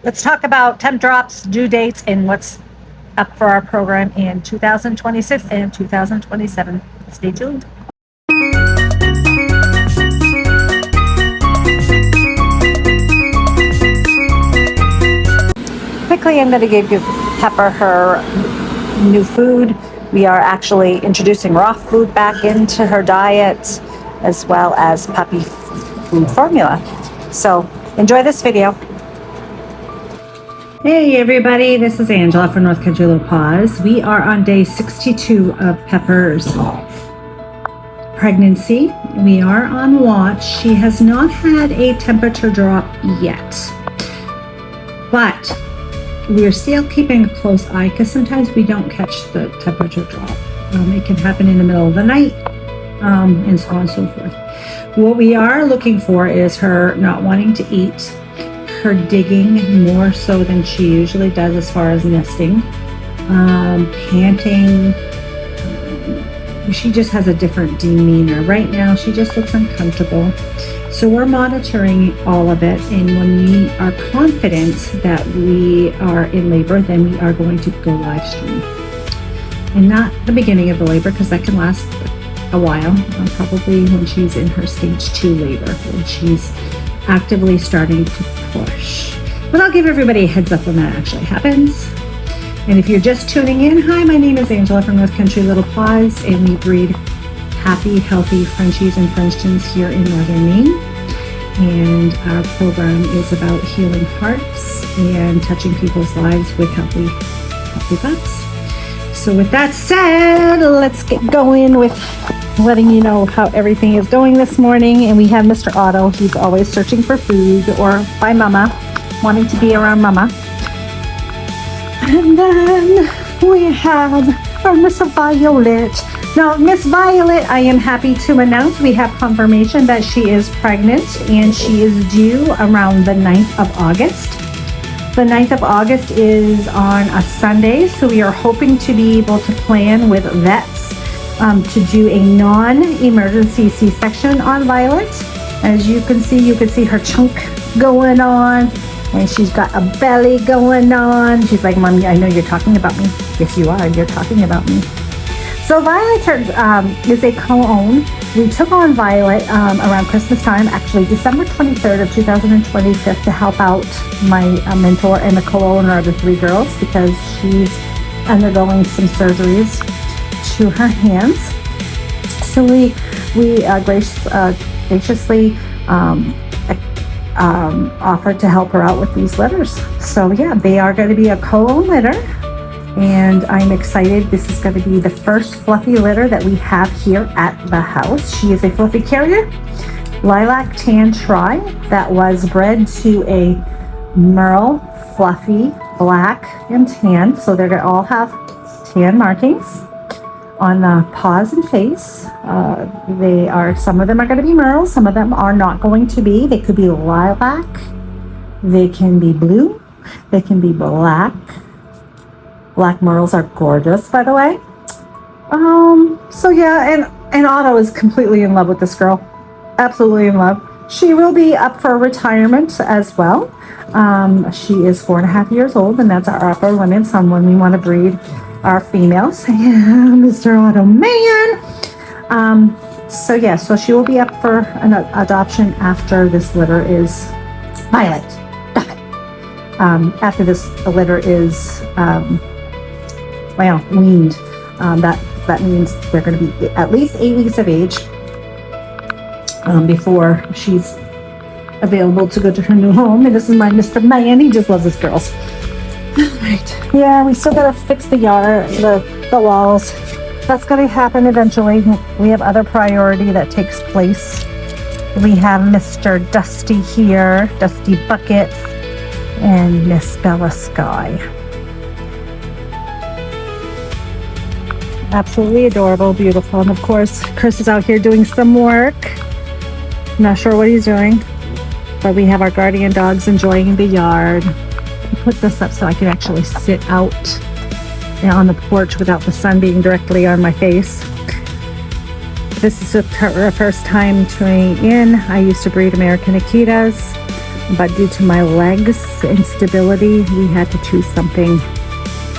Let's talk about temp drops, due dates, and what's up for our program in 2026 and 2027. Stay tuned. Quickly, I'm going to give Pepper her new food. We are actually introducing raw food back into her diet, as well as puppy food formula. So enjoy this video. Hey everybody, this is Angela from North Country Little Paws. We are on day 62 of Pepper's pregnancy. We are on watch. She has not had a temperature drop yet, but we're still keeping a close eye because sometimes we don't catch the temperature drop. It can happen in the middle of the night, and so on and so forth. What we are looking for is her not wanting to eat, her digging more so than she usually does as far as nesting, panting. She just has a different demeanor. Right now, she just looks uncomfortable. So we're monitoring all of it, and when we are confident that we are in labor, then we are going to go live stream. And not the beginning of the labor, because that can last a while, probably when she's in her stage 2 labor, when she's actively starting to push. But I'll give everybody a heads up when that actually happens. And if you're just tuning in, hi, my name is Angela from North Country Little Paws, and we breed happy, healthy Frenchies and Frenchtons here in Northern Maine. And our program is about healing hearts and touching people's lives with healthy pups. So with that said, let's get going with letting you know how everything is going this morning. And we have Mr. Otto. He's always searching for food or by Mama, wanting to be around Mama. And then we have our Miss Violet. Now, Miss Violet, I am happy to announce we have confirmation that she is pregnant, and she is due around the 9th of August. The 9th of August is on a Sunday, so we are hoping to be able to plan with vets to do a non-emergency C-section on Violet. As you can see her chunk going on, and she's got a belly going on. She's like, Mommy, I know you're talking about me. Yes, you are. You're talking about me. So Violet is a co-own. We took on Violet around Christmas time, actually December 23rd of 2025, to help out my mentor and the co-owner of the 3 girls, because she's undergoing some surgeries to her hands. So we graciously offered to help her out with these litters. So yeah, they are going to be a co-own litter. And I'm excited. This is going to be the first fluffy litter that we have here at the house. She is a fluffy carrier, lilac tan tri, that was bred to a merle, fluffy, black, and tan. So they're going to all have tan markings on the paws and face. Some of them are going to be merles, some of them are not going to be. They could be lilac, they can be blue, they can be black. Black merles are gorgeous, by the way. So yeah, and Otto is completely in love with this girl. Absolutely in love. She will be up for retirement as well. She is 4.5 years old, and that's our upper limits on when we want to breed our females. And Mr. Otto man. So yeah, so she will be up for an adoption after this litter is Violet. After this litter is weaned. That means they're going to be at least 8 weeks of age before she's available to go to her new home. And this is my Mr. Man. He just loves his girls. All right. Yeah, we still got to fix the yard, the walls. That's going to happen eventually. We have other priority that takes place. We have Mr. Dusty here, Dusty Bucket, and Miss Bella Sky. Absolutely adorable, beautiful. And of course, Chris is out here doing some work. Not sure what he's doing, but we have our guardian dogs enjoying the yard. I put this up so I can actually sit out on the porch without the sun being directly on my face. This is her first time tuning in. I used to breed American Akitas. but due to my legs instability, we had to choose something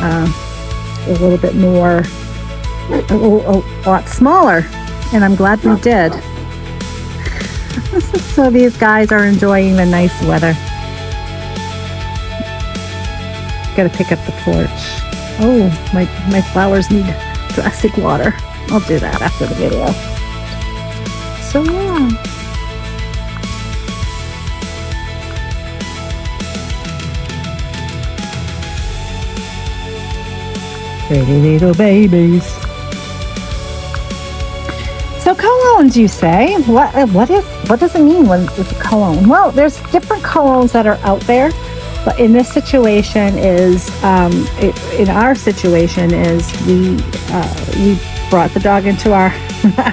a little bit more, a lot smaller, and I'm glad we did. So these guys are enjoying the nice weather. Gotta pick up the porch. Oh, my flowers need drastic water. I'll do that after the video. So yeah. Pretty little babies. So colognes, you say? What does it mean when it's a cologne? Well, there's different colognes that are out there, but in this situation in our situation is we brought the dog into our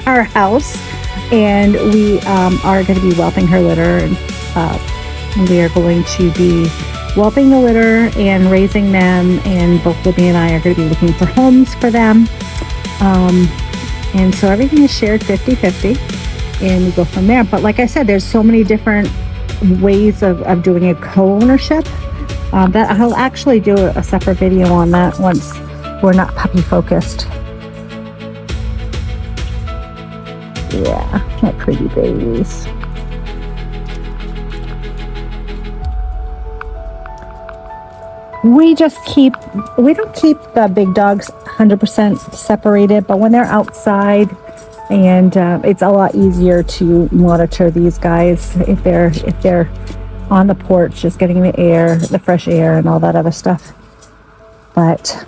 our house, and we are going to be whelping her litter, and we are going to be whelping the litter and raising them, and both Libby and I are going to be looking for homes for them. And so everything is shared 50-50, and we go from there. But like I said, there's so many different ways of doing a co-ownership that I'll actually do a separate video on that once we're not puppy focused. Yeah, my pretty babies. We don't keep the big dogs 100% separated, but when they're outside, and it's a lot easier to monitor these guys if they're on the porch, just getting the air, the fresh air, and all that other stuff. But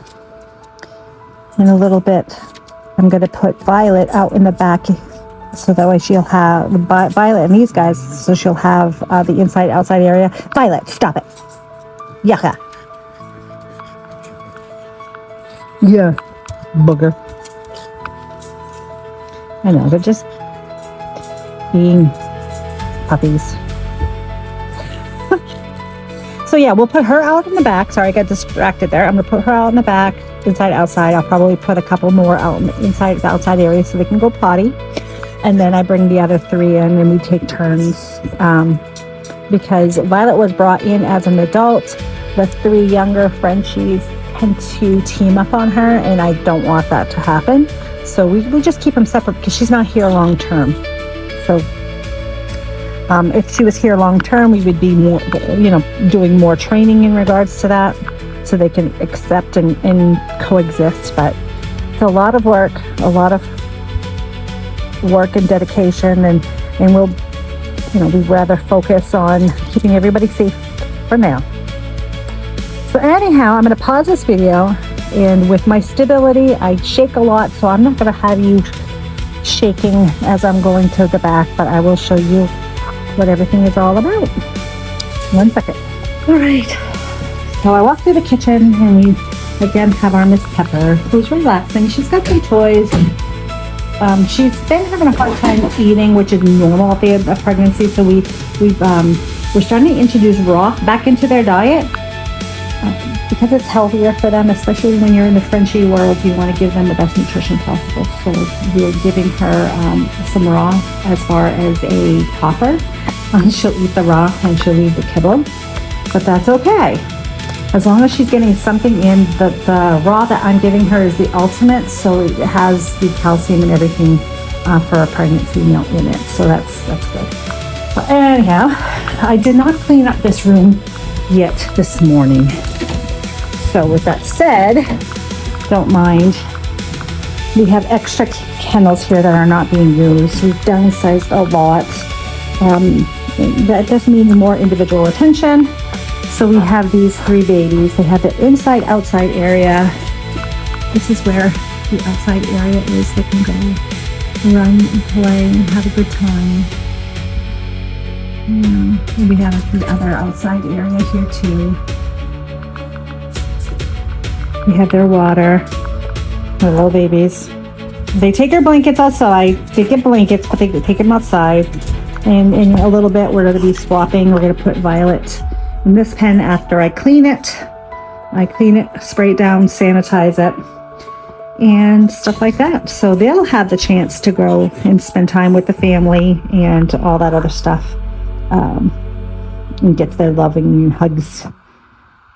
in a little bit, I'm going to put Violet out in the back, so that way she'll have Violet and these guys, so she'll have the inside-outside area. Violet, stop it! Yucca. Yeah, booger. I know, they're just being puppies. So yeah, we'll put her out in the back. Sorry, I got distracted there. I'm gonna put her out in the back, inside, outside. I'll probably put a couple more out inside the outside area so they can go potty. And then I bring the other three in and we take turns. Because Violet was brought in as an adult. The three younger Frenchies tend to team up on her, and I don't want that to happen. So we just keep them separate because she's not here long term. So if she was here long term, we would be more, doing more training in regards to that, so they can accept and coexist. But it's a lot of work and dedication, and we'll, we'd rather focus on keeping everybody safe for now. So anyhow, I'm going to pause this video, and with my stability, I shake a lot, so I'm not going to have you shaking as I'm going to the back, but I will show you what everything is all about. 1 second. All right. So I walk through the kitchen, and we again have our Miss Pepper, who's relaxing. She's got some toys. She's been having a hard time eating, which is normal at the end of pregnancy. So we're starting to introduce raw back into their diet. Because it's healthier for them, especially when you're in the Frenchie world, you want to give them the best nutrition possible. So we're giving her some raw as far as a topper. She'll eat the raw and she'll leave the kibble, but that's okay. As long as she's getting something in, the raw that I'm giving her is the ultimate, so it has the calcium and everything for a pregnant female in it. So that's good. But anyhow, I did not clean up this room yet this morning. So with that said, don't mind. We have extra kennels here that are not being used. We've downsized a lot. That just means more individual attention. So we have these three babies. They have the inside-outside area. This is where the outside area is. They can go run and play and have a good time. And we have the other outside area here too. We have their water, their little babies. They take their blankets outside. They get blankets, but they take them outside. And in a little bit, we're going to be swapping. We're going to put Violet in this pen after I clean it. I clean it, spray it down, sanitize it, and stuff like that. So they'll have the chance to go and spend time with the family and all that other stuff. and gets their loving hugs.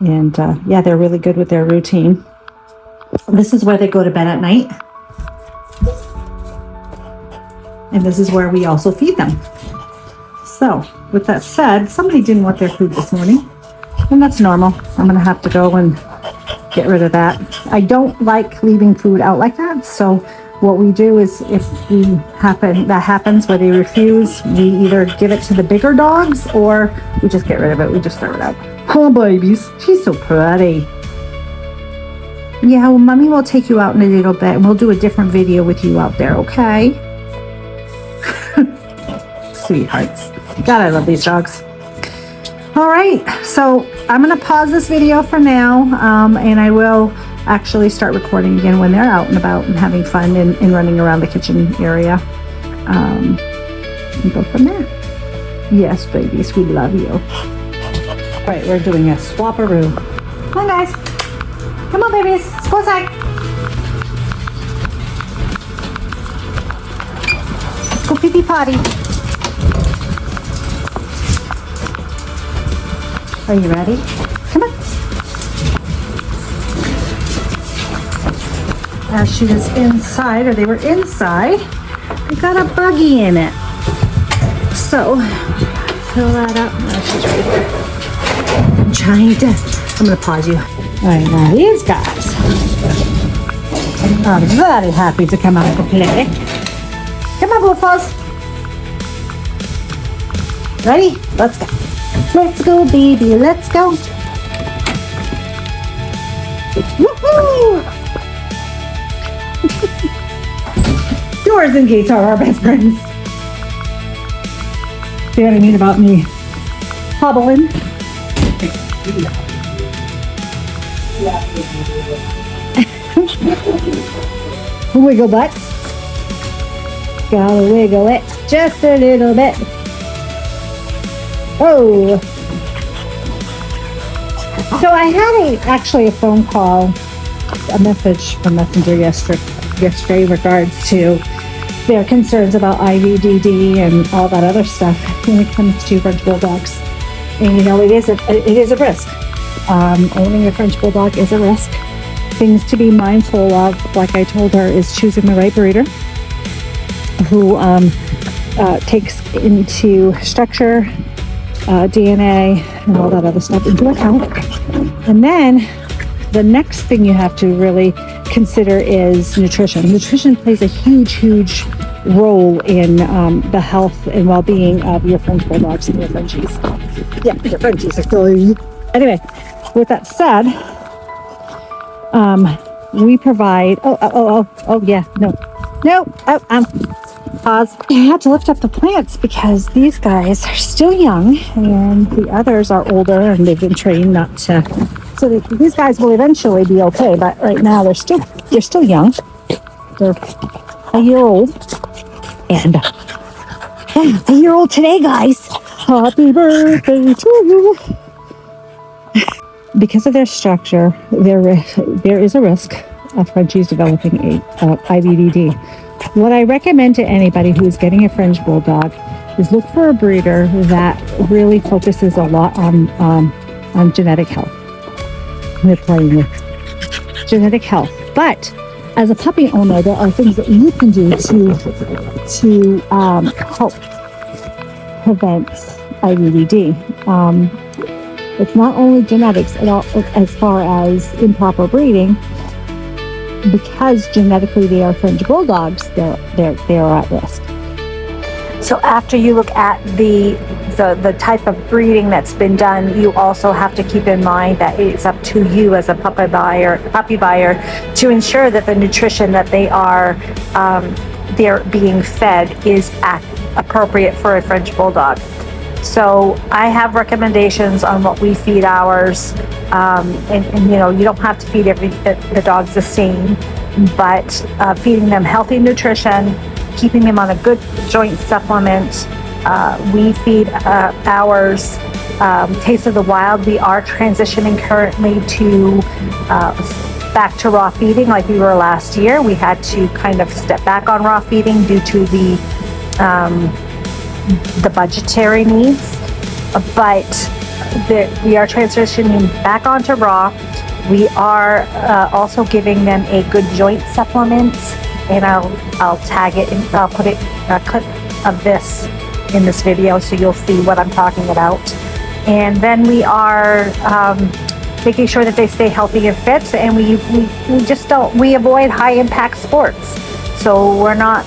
And yeah, they're really good with their routine. This is where they go to bed at night. And this is where we also feed them. So with that said, somebody didn't want their food this morning, and that's normal. I'm gonna have to go and get rid of that. I don't like leaving food out like that. So what we do is, if that happens where they refuse, we either give it to the bigger dogs or we just get rid of it. We just throw it out. Oh, babies, she's so pretty. Yeah, well, mommy will take you out in a little bit and we'll do a different video with you out there, okay? Sweethearts. God, I love these dogs. All right, so I'm gonna pause this video for now, and I will actually start recording again when they're out and about and having fun and running around the kitchen area, and go from there. Yes, babies, we love you. All right, we're doing a swap-a-roo. Come on, guys. Come on, babies. Let's go inside. Let's go pee-pee potty. Are you ready? Come on. As she was inside, or they were inside, they got a buggy in it. So, fill that up. Oh, she's right there. I'm going to pause you. All right, now these guys are very happy to come out to play. Come on, Bullfuzz. Ready? Let's go. Let's go, baby. Let's go. Woohoo! Doors and gates are our best friends. See what I mean about me hobbling? Wiggle butts. Gotta wiggle it just a little bit. Oh. So I had actually a phone call, a message from Messenger yesterday in regards to their concerns about IVDD and all that other stuff when it comes to French Bulldogs. And you know, it is a risk. Owning a French Bulldog is a risk. Things to be mindful of, like I told her, is choosing the right breeder who takes into structure, DNA, and all that other stuff into account. And then the next thing you have to really consider is nutrition. Nutrition plays a huge role in the health and well-being of your French Bulldogs and your Frenchies. Yeah, your Frenchies, actually. Anyway, with that said, we provide, pause. I had to lift up the plants because these guys are still young and the others are older and they've been trained not to. So these guys will eventually be okay, but right now they're still young. They're a year old, and a year old today, guys. Happy birthday to you. Because of their structure, there is a risk of Frenchies developing IVDD. What I recommend to anybody who is getting a French Bulldog is look for a breeder that really focuses a lot on genetic health. We're playing with genetic health. But as a puppy owner, there are things that you can do to help prevent IVDD. It's not only genetics as far as improper breeding. Because genetically they are French Bulldogs, they're at risk. So after you look at the type of breeding that's been done, you also have to keep in mind that it's up to you as a puppy buyer to ensure that the nutrition that they're being fed is appropriate for a French Bulldog. So I have recommendations on what we feed ours, and you know, you don't have to feed the dogs the same, but feeding them healthy nutrition, keeping them on a good joint supplement. We feed ours Taste of the Wild. We are transitioning currently to back to raw feeding like we were last year. We had to kind of step back on raw feeding due to the budgetary needs. but we are transitioning back onto raw. We are also giving them a good joint supplement, and I'll tag it and I'll put a clip of this in this video so you'll see what I'm talking about. And then we are making sure that they stay healthy and fit, and we avoid high impact sports. So we're not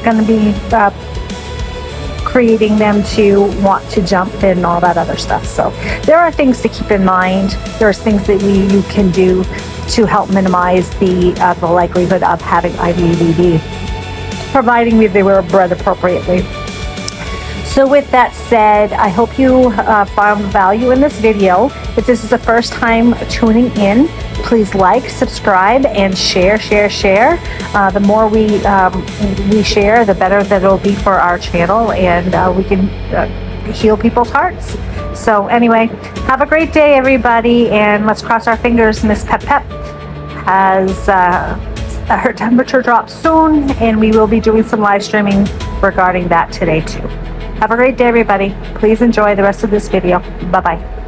going to be creating them to want to jump and all that other stuff. So there are things to keep in mind. There's things that you can do to help minimize the likelihood of having IBVD, providing they were bred appropriately. So with that said, I hope you found value in this video. If this is the first time tuning in, please like, subscribe, and share. The more we share, the better that it'll be for our channel, and we can heal people's hearts. So anyway, have a great day, everybody, and let's cross our fingers. Miss Pep has her temperature drop soon, and we will be doing some live streaming regarding that today too. Have a great day, everybody. Please enjoy the rest of this video. Bye-bye.